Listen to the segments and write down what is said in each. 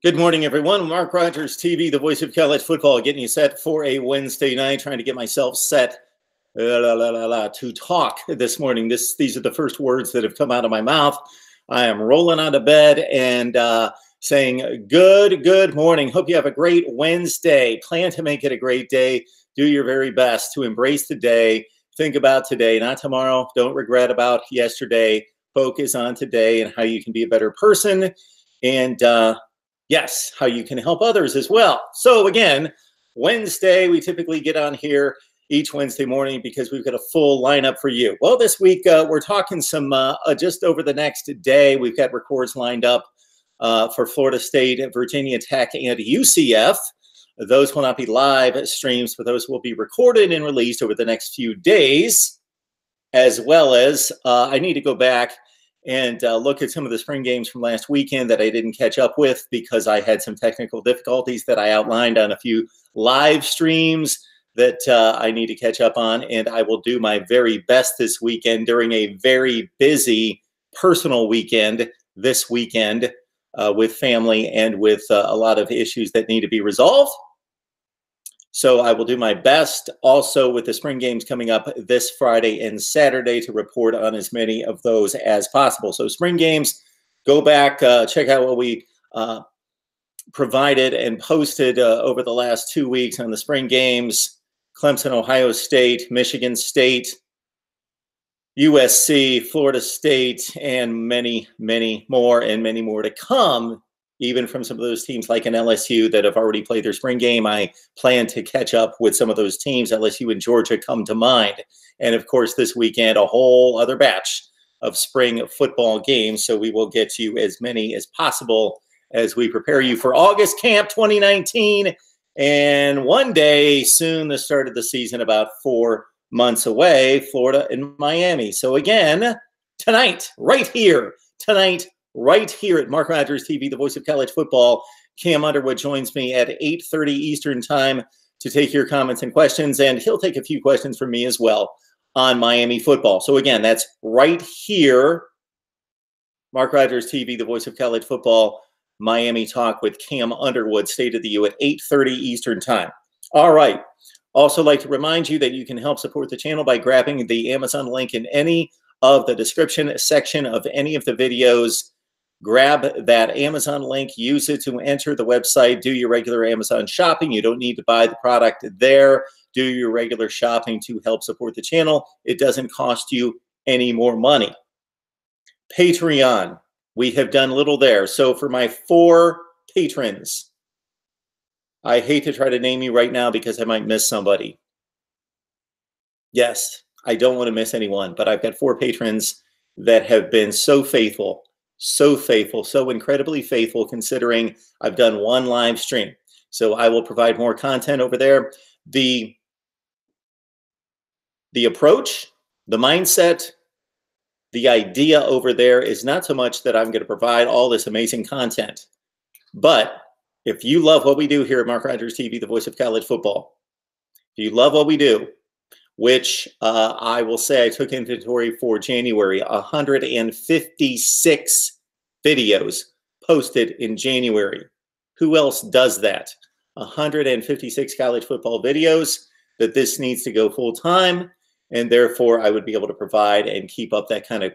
Good morning, everyone. Mark Rogers TV, the voice of college football, getting you set for a Wednesday night, trying to get myself set to talk this morning. These are the first words that have come out of my mouth. I am rolling out of bed and saying good morning. Hope you have a great Wednesday. Plan to make it a great day. Do your very best to embrace the day. Think about today, not tomorrow. Don't regret about yesterday. Focus on today and how you can be a better person. And yes, how you can help others as well. So again, Wednesday, we typically get on here each Wednesday morning because we've got a full lineup for you. Well, this week, we're talking some, just over the next day, we've got records lined up for Florida State, Virginia Tech, and UCF. Those will not be live streams, but those will be recorded and released over the next few days, as well as I need to go back and look at some of the spring games from last weekend that I didn't catch up with because I had some technical difficulties that I outlined on a few live streams that I need to catch up on. And I will do my very best this weekend during a very busy personal weekend this weekend with family and with a lot of issues that need to be resolved. So I will do my best also with the spring games coming up this Friday and Saturday to report on as many of those as possible. So spring games, go back, check out what we provided and posted over the last 2 weeks on the spring games. Clemson, Ohio State, Michigan State, USC, Florida State, and many more to come. Even from some of those teams like an LSU that have already played their spring game. I plan to catch up with some of those teams. LSU and Georgia come to mind. And of course, this weekend, a whole other batch of spring football games. So we will get you as many as possible as we prepare you for August Camp 2019. And one day soon, the start of the season, about 4 months away, Florida and Miami. So again, tonight, right here at Mark Rogers TV, the voice of college football, Cam Underwood joins me at 8:30 Eastern time to take your comments and questions, and he'll take a few questions from me as well on Miami football. So again, that's right here, Mark Rogers TV, the voice of college football, Miami Talk with Cam Underwood, State of the U at 8:30 Eastern time. All right. Also like to remind you that you can help support the channel by grabbing the Amazon link in any of the description section of any of the videos. Grab that Amazon link, use it to enter the website, do your regular Amazon shopping. You don't need to buy the product there. Do your regular shopping to help support the channel. It doesn't cost you any more money. Patreon, we have done little there. So for my 4 patrons, I hate to try to name you right now because I might miss somebody. Yes, I don't want to miss anyone, but I've got 4 patrons that have been so faithful, so incredibly faithful, considering I've done 1 live stream. So I will provide more content over there. The approach, the mindset, the idea over there is not so much that I'm going to provide all this amazing content, but if you love what we do here at Mark Rogers TV, the voice of college football, if you love what we do, which I will say I took inventory for January, 156 videos posted in January. Who else does that? 156 college football videos, that this needs to go full time, and therefore I would be able to provide and keep up that kind of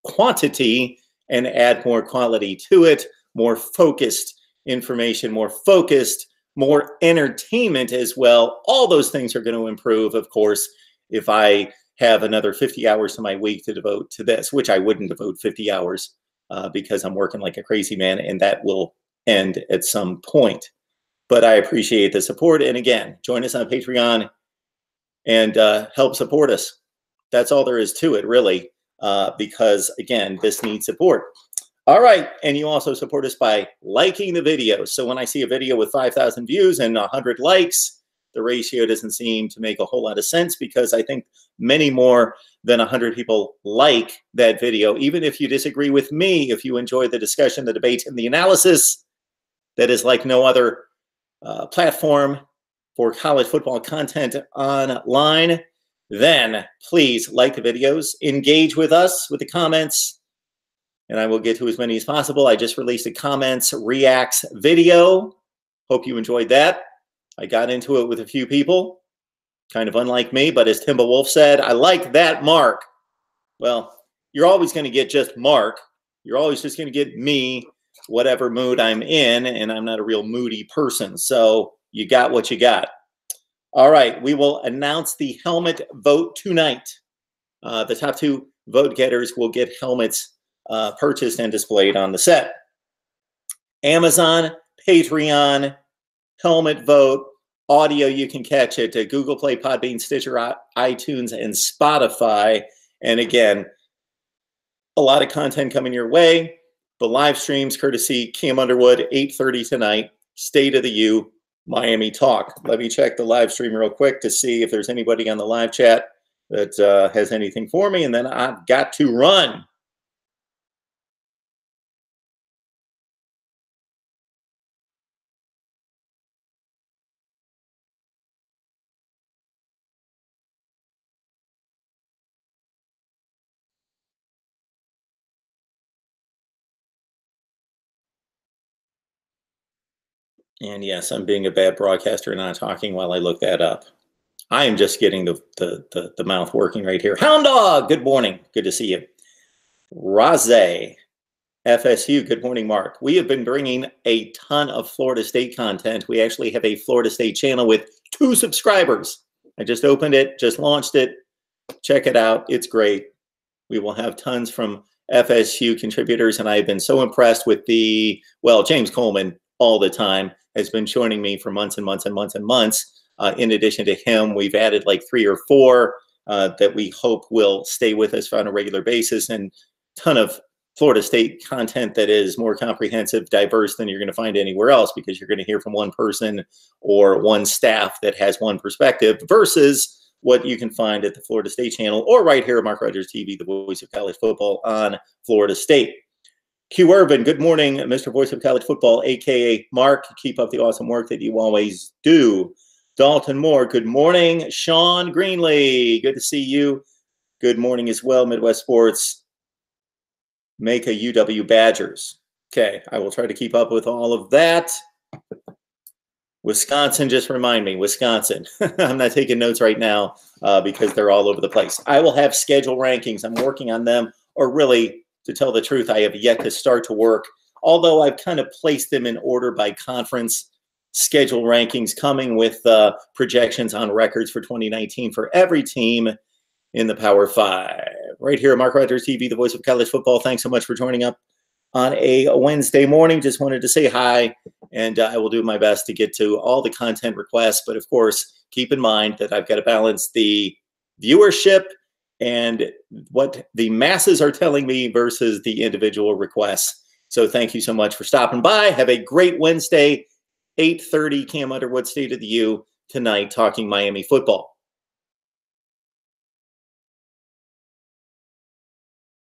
quantity and add more quality to it, more focused information, more focused, more entertainment as well. All those things are going to improve, of course, if I have another 50 hours to my week to devote to this, which I wouldn't devote 50 hours because I'm working like a crazy man, and that will end at some point. But I appreciate the support. And again, join us on Patreon and help support us. That's all there is to it, really, because, again, this needs support. All right, and you also support us by liking the video. So when I see a video with 5,000 views and 100 likes, the ratio doesn't seem to make a whole lot of sense because I think many more than 100 people like that video. Even if you disagree with me, if you enjoy the discussion, the debate, and the analysis that is like no other platform for college football content online, then please like the videos, engage with us with the comments, and I will get to as many as possible. I just released a comments reacts video. Hope you enjoyed that. I got into it with a few people, kind of unlike me, but as Timba Wolf said, I like that, Mark. Well, you're always going to get just Mark. You're always just going to get me, whatever mood I'm in, and I'm not a real moody person. So you got what you got. All right, we will announce the helmet vote tonight. The top 2 vote getters will get helmets purchased and displayed on the set. Amazon, Patreon, helmet vote, audio you can catch it at Google Play, Podbean, Stitcher, iTunes, and Spotify. And again, a lot of content coming your way. The live streams, courtesy Cam Underwood, 8:30 tonight, State of the U, Miami Talk. Let me check the live stream real quick to see if there's anybody on the live chat that has anything for me, and then I've got to run. And yes, I'm being a bad broadcaster, not talking while I look that up. I am just getting the mouth working right here. Hound Dog, good morning. Good to see you. Raze, FSU, good morning, Mark. We have been bringing a ton of Florida State content. We actually have a Florida State channel with 2 subscribers. I just opened it, just launched it. Check it out. It's great. We will have tons from FSU contributors, and I've been so impressed with James Coleman all the time has been joining me for months and months and months and months. In addition to him, we've added like 3 or 4 that we hope will stay with us on a regular basis, and a ton of Florida State content that is more comprehensive, diverse than you're going to find anywhere else, because you're going to hear from one person or one staff that has one perspective versus what you can find at the Florida State channel or right here at Mark Rogers TV, the voice of college football on Florida State. Q Urban, good morning, Mr. Voice of College Football, a.k.a. Mark. Keep up the awesome work that you always do. Dalton Moore, good morning. Sean Greenlee, good to see you. Good morning as well, Midwest Sports. Make a UW Badgers. Okay, I will try to keep up with all of that. Wisconsin, just remind me, Wisconsin. I'm not taking notes right now because they're all over the place. I will have schedule rankings. I'm working on them, or really, to tell the truth, I have yet to start to work, although I've kind of placed them in order by conference. Schedule rankings coming with projections on records for 2019 for every team in the Power 5. Right here at Mark Rogers TV, the voice of college football. Thanks so much for joining up on a Wednesday morning. Just wanted to say hi, and I will do my best to get to all the content requests. But of course, keep in mind that I've got to balance the viewership and what the masses are telling me versus the individual requests. So thank you so much for stopping by. Have a great Wednesday, 8:30, Cam Underwood, State of the U tonight, talking Miami football.